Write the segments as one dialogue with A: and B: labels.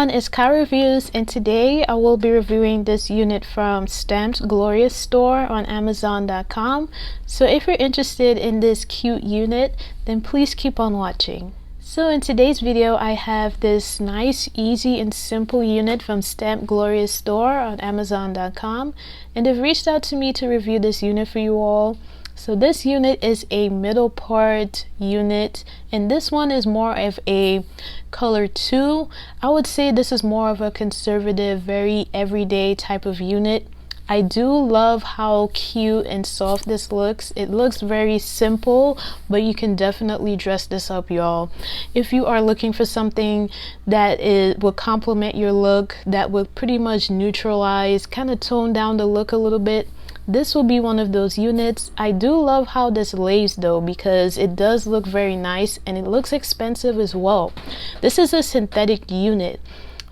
A: everyone, it's KyReviews, and today I will be reviewing this unit from Stamped Glorious store on Amazon.com. So if you're interested in this cute unit, then please keep on watching. So in today's video, I have this nice, easy, and simple unit from Stamped Glorious store on Amazon.com, and they've reached out to me to review this unit for you all. So this unit is a middle part unit, and this one is more of a color 2. I would say this is more of a conservative, very everyday type of unit. I do love how cute and soft this looks. It looks very simple, but you can definitely dress this up, y'all. If you are looking for something that will complement your look, that will pretty much neutralize, kind of tone down the look a little bit, this will be one of those units. I do love how this lays though, because it does look very nice and it looks expensive as well. This is a synthetic unit,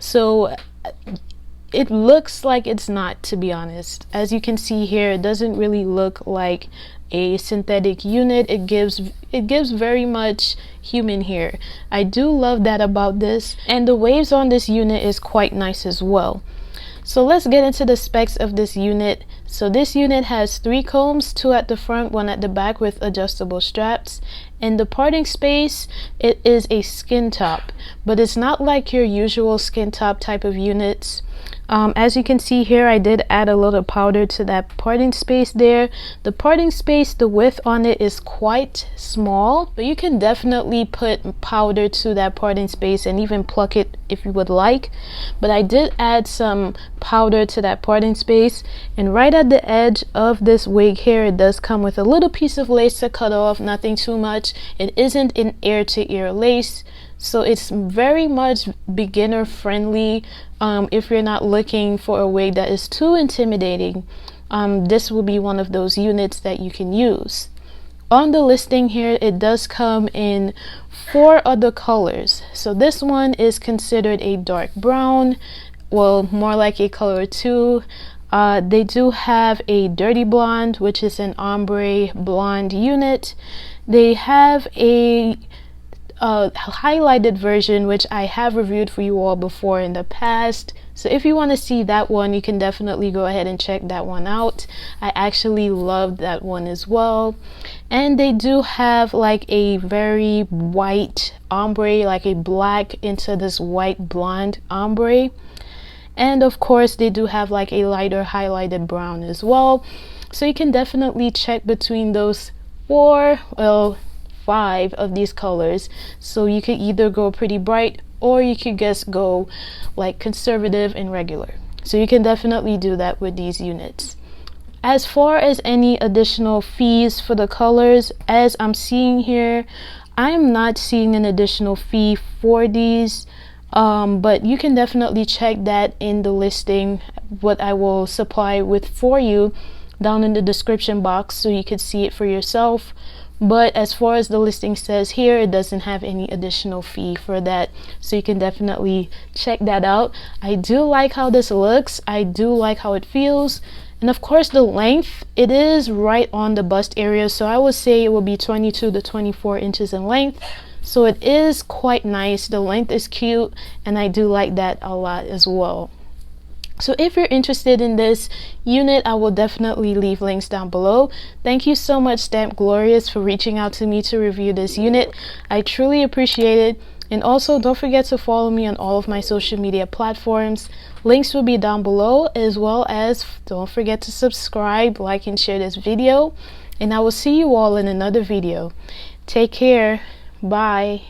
A: so it looks like it's not, to be honest. As you can see here, it doesn't really look like a synthetic unit. It gives very much human hair. I do love that about this, and the waves on this unit is quite nice as well. So let's get into the specs of this unit. So this unit has 3 combs, 2 at the front, 1 at the back with adjustable straps. And the parting space, it is a skin top, but it's not like your usual skin top type of units. As you can see here, I did add a little powder to that parting space there. The parting space, the width on it is quite small, but you can definitely put powder to that parting space and even pluck it if you would like. But I did add some powder to that parting space, and right at the edge of this wig here, it does come with a little piece of lace to cut off, nothing too much. It isn't an ear-to-ear lace, so it's very much beginner friendly. If you're not looking for a wig that is too intimidating, this will be one of those units that you can use. On the listing here, it does come in 4 other colors. So this one is considered a dark brown, well, more like a color 2. They do have a dirty blonde, which is an ombre blonde unit. They have a highlighted version, which I have reviewed for you all before in the past. So if you want to see that one, you can definitely go ahead and check that one out. I actually loved that one as well. And they do have like a very white ombre, like a black into this white blonde ombre. And of course they do have like a lighter highlighted brown as well. So you can definitely check between those 5 of these colors. So you could either go pretty bright, or you could just go like conservative and regular. So you can definitely do that with these units. As far as any additional fees for the colors, as I'm seeing here, I am not seeing an additional fee for these, but you can definitely check that in the listing, what I will supply with for you down in the description box, so you could see it for yourself. But as far as the listing says here, it doesn't have any additional fee for that, so you can definitely check that out. I do like how this looks. I do like how it feels. And of course the length, it is right on the bust area, so I would say it will be 22 to 24 inches in length. So it is quite nice. The length is cute, and I do like that a lot as well. So if you're interested in this unit, I will definitely leave links down below. Thank you so much, Stamped Glorious, for reaching out to me to review this unit. I truly appreciate it. And also don't forget to follow me on all of my social media platforms. Links will be down below, as well as don't forget to subscribe, like, and share this video. And I will see you all in another video. Take care. Bye.